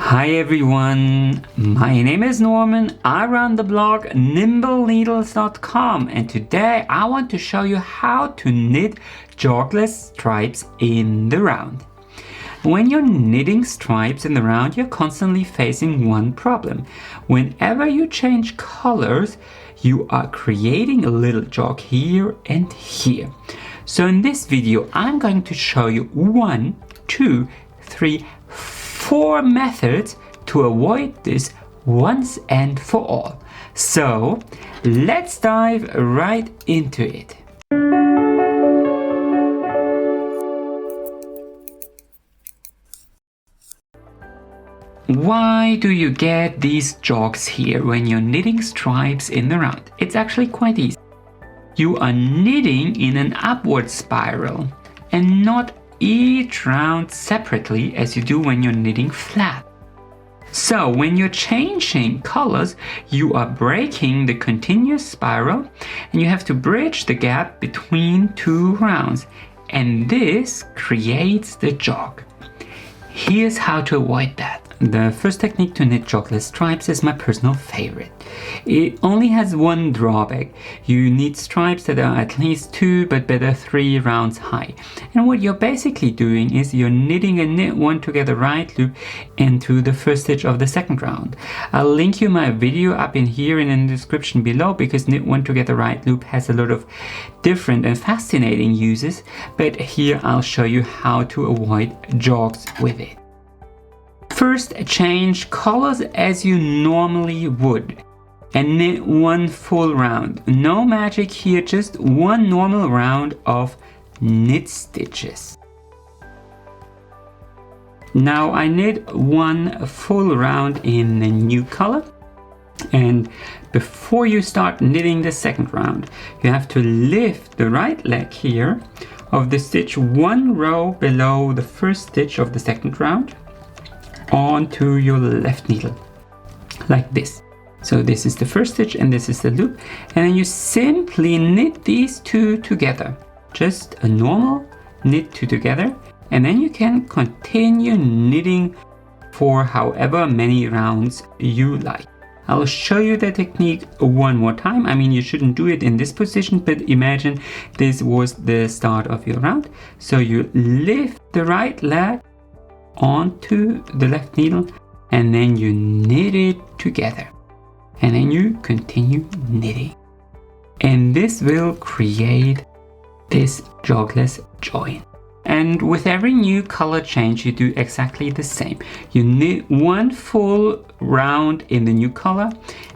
Hi everyone, my name is Norman. I run the blog nimbleneedles.com and today I want to show you how to knit jogless stripes in the round. When you're knitting stripes in the round, you're constantly facing one problem. Whenever you change colors, you are creating a little jog here and here. So in this video, I'm going to show you 1, 2, 3, 4 methods to avoid this once and for all. So let's dive right into it. Why do you get these jogs here when you're knitting stripes in the round? It's actually quite easy. You are knitting in an upward spiral and not each round separately as you do when you're knitting flat. So when you're changing colors, you are breaking the continuous spiral and you have to bridge the gap between two rounds, and this creates the jog. Here's how to avoid that. The first technique to knit jogless stripes is my personal favorite. It only has one drawback. You need stripes that are at least 2 but better 3 rounds high. And what you're basically doing is you're knitting a knit one together right loop into the first stitch of the second round. I'll link you my video up in here and in the description below because knit one together right loop has a lot of different and fascinating uses, but here I'll show you how to avoid jogs with it. First, change colors as you normally would and knit one full round. No magic here, just one normal round of knit stitches. Now I knit one full round in the new color, and before you start knitting the second round, you have to lift the right leg here of the stitch one row below the first stitch of the second round onto your left needle, like this. So this is the first stitch and this is the loop, and then you simply knit these two together, just a normal knit two together, and then you can continue knitting for however many rounds you like. I'll show you the technique one more time. I mean, you shouldn't do it in this position, but imagine this was the start of your round. So you lift the right leg onto the left needle and then you knit it together, and then you continue knitting, and this will create this jogless join. And with every new color change you do exactly the same. You knit one full round in the new color,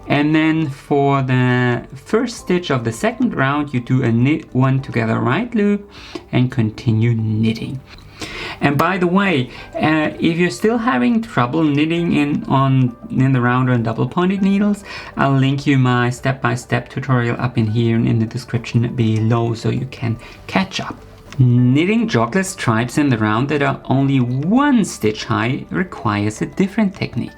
and then for the first stitch of the second round you do a knit one together right loop and continue knitting. And by the way, if you're still having trouble knitting in the round on double pointed needles, I'll link you my step-by-step tutorial up in here and in the description below so you can catch up. Knitting jogless stripes in the round that are only one stitch high requires a different technique.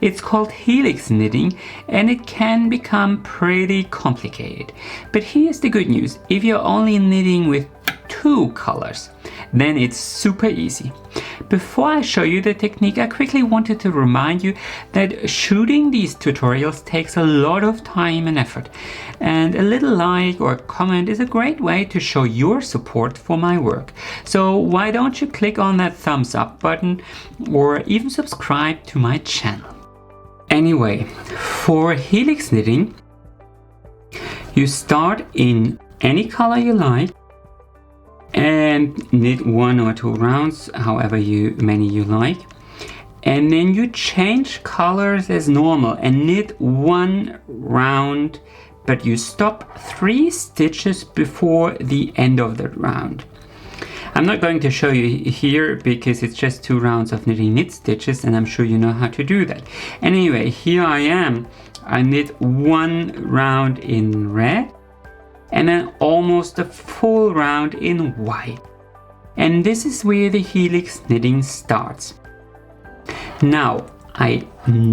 It's called Helix knitting and it can become pretty complicated. But here's the good news: if you're only knitting with 2 colors, then it's super easy. Before I show you the technique, I quickly wanted to remind you that shooting these tutorials takes a lot of time and effort, and a little like or comment is a great way to show your support for my work. So why don't you click on that thumbs up button or even subscribe to my channel. Anyway, for Helix knitting, you start in any color you like and knit 1 or 2 rounds, however many you like, and then you change colors as normal and knit 1 round, but you stop 3 stitches before the end of the round. I'm not going to show you here because it's just 2 rounds of knitting knit stitches and I'm sure you know how to do that. Anyway, here I am. I knit 1 round in red and then almost a full round in white. And this is where the Helix knitting starts. Now, I'm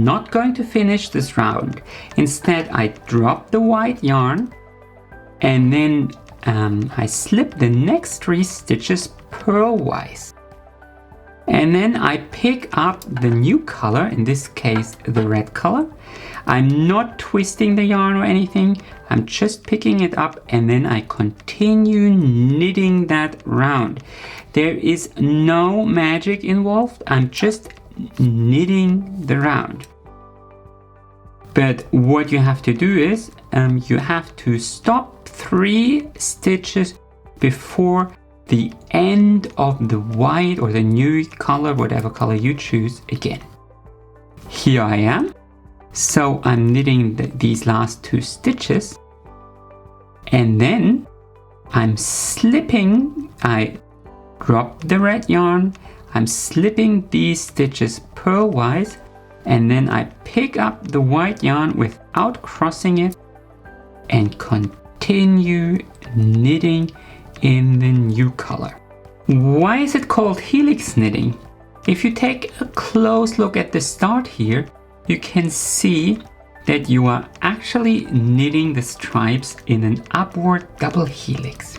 not going to finish this round. Instead, I drop the white yarn and then I slip the next 3 stitches purlwise. And then I pick up the new color, in this case the red color. I'm not twisting the yarn or anything, I'm just picking it up, and then I continue knitting that round. There is no magic involved, I'm just knitting the round. But what you have to do is you have to stop 3 stitches before the end of the white or the new color, whatever color you choose again. Here I am. So I'm knitting these last 2 stitches, and then I'm slipping, I drop the red yarn, I'm slipping these stitches purlwise, and then I pick up the white yarn without crossing it and continue knitting in the new color. Why is it called helix knitting? If you take a close look at the start here, you can see that you are actually knitting the stripes in an upward double helix.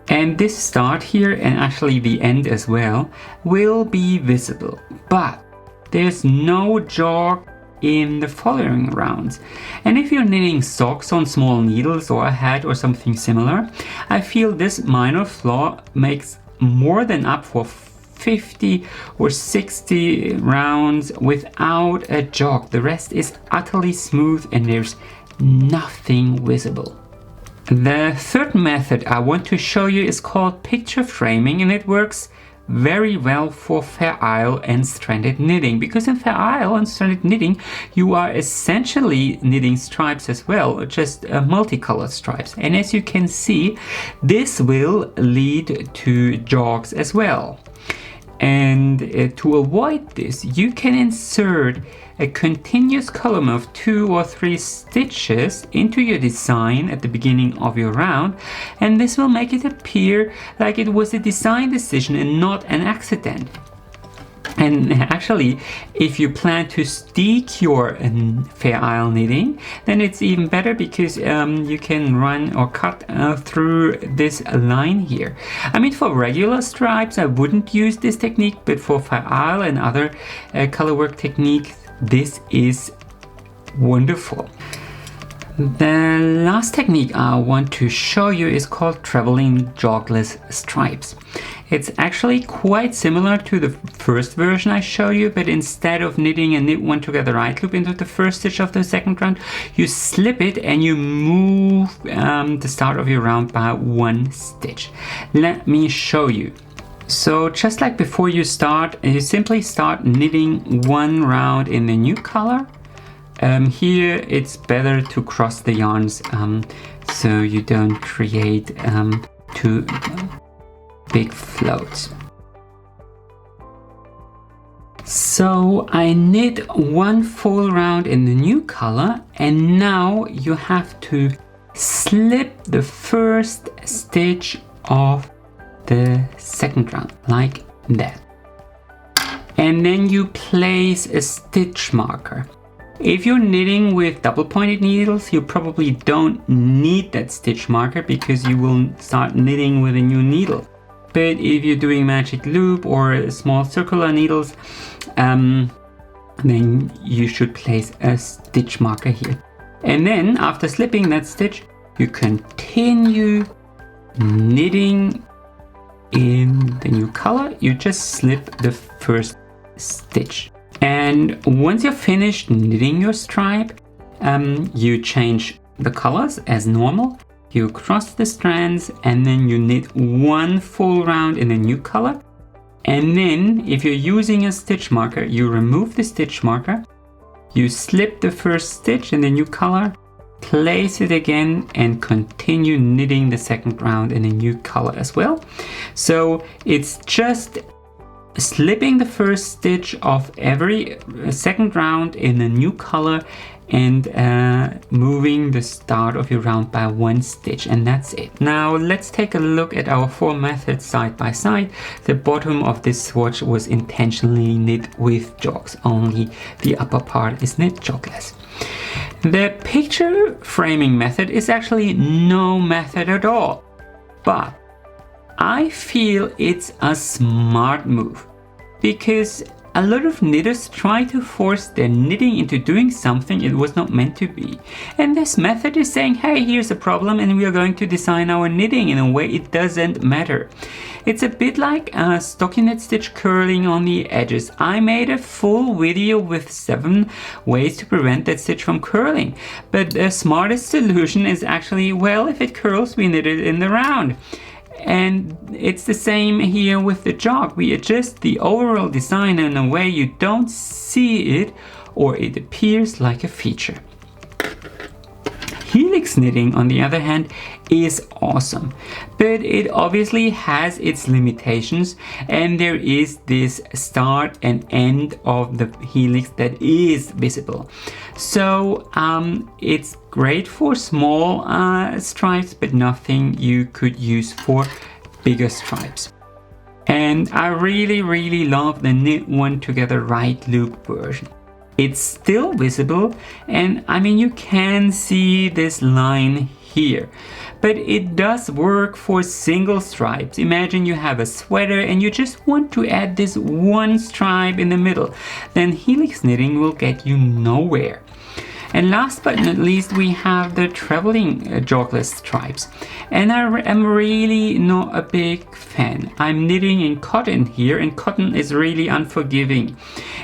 And this start here, and actually the end as well, will be visible, but there's no jog in the following rounds. And if you're knitting socks on small needles or a hat or something similar, I feel this minor flaw makes more than up for 50 or 60 rounds without a jog. The rest is utterly smooth and there's nothing visible. The third method I want to show you is called picture framing, and it works very well for Fair Isle and stranded knitting, because in Fair Isle and stranded knitting you are essentially knitting stripes as well, just multicolored stripes, and as you can see this will lead to jogs as well. And to avoid this, you can insert a continuous column of 2 or 3 stitches into your design at the beginning of your round, and this will make it appear like it was a design decision and not an accident. And actually, if you plan to steek your Fair Isle knitting, then it's even better, because you can run or cut through this line here. I mean, for regular stripes I wouldn't use this technique, but for Fair Isle and other color work techniques, this is wonderful. The last technique I want to show you is called traveling jogless stripes. It's actually quite similar to the first version I showed you, but instead of knitting a knit one together right loop into the first stitch of the second round, you slip it and you move the start of your round by 1 stitch. Let me show you. So just like before you start, you simply start knitting 1 round in the new color. Here it's better to cross the yarns so you don't create too big floats. So I knit 1 full round in the new color, and now you have to slip the first stitch of the second round like that, and then you place a stitch marker. If you're knitting with double pointed needles, you probably don't need that stitch marker because you will start knitting with a new needle. But if you're doing magic loop or small circular needles, then you should place a stitch marker here. And then after slipping that stitch, you continue knitting in the new color. You just slip the first stitch. And once you're finished knitting your stripe, you change the colors as normal. You cross the strands and then you knit 1 full round in a new color. And then if you're using a stitch marker, you remove the stitch marker, you slip the first stitch in the new color, place it again, and continue knitting the second round in a new color as well. So it's just slipping the first stitch of every second round in a new color and moving the start of your round by 1 stitch, and that's it. Now let's take a look at our 4 methods side by side. The bottom of this swatch was intentionally knit with jogs, only the upper part is knit jogless. The picture framing method is actually no method at all, but I feel it's a smart move. because a lot of knitters try to force their knitting into doing something it was not meant to be. And this method is saying, hey, here's a problem and we are going to design our knitting in a way it doesn't matter. It's a bit like stockinette stitch curling on the edges. I made a full video with 7 ways to prevent that stitch from curling. But the smartest solution is actually, well, if it curls, we knit it in the round. And it's the same here with the jog. We adjust the overall design in a way you don't see it or it appears like a feature. Helix knitting, on the other hand, is awesome, but it obviously has its limitations, and there is this start and end of the helix that is visible. So it's great for small stripes, but nothing you could use for bigger stripes. And I really love the knit one together right loop version. It's still visible, and I mean, you can see this line here, but it does work for single stripes. Imagine you have a sweater and you just want to add this one stripe in the middle, then helix knitting will get you nowhere. And last but not least, we have the traveling jogless stripes, and I am really not a big fan. I'm knitting in cotton here, and cotton is really unforgiving,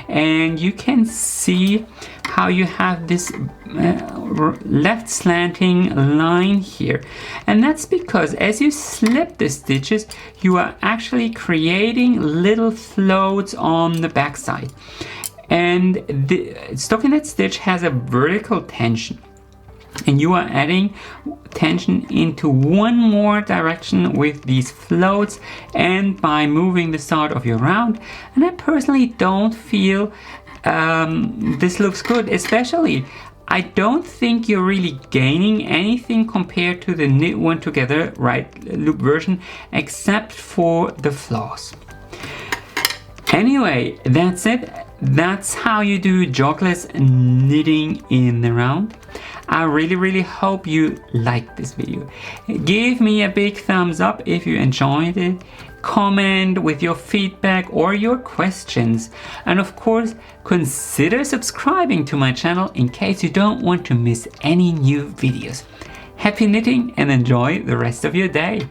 and you can see how you have this left slanting line here, and that's because as you slip the stitches, you are actually creating little floats on the back side. And the stockinette stitch has a vertical tension, and you are adding tension into one more direction with these floats and by moving the start of your round. And I personally don't feel this looks good, especially I don't think you're really gaining anything compared to the knit one together right loop version, except for the floss. Anyway, that's it. That's how you do jogless knitting in the round. I really hope you liked this video. Give me a big thumbs up if you enjoyed it. Comment with your feedback or your questions. And of course, consider subscribing to my channel in case you don't want to miss any new videos. Happy knitting and enjoy the rest of your day.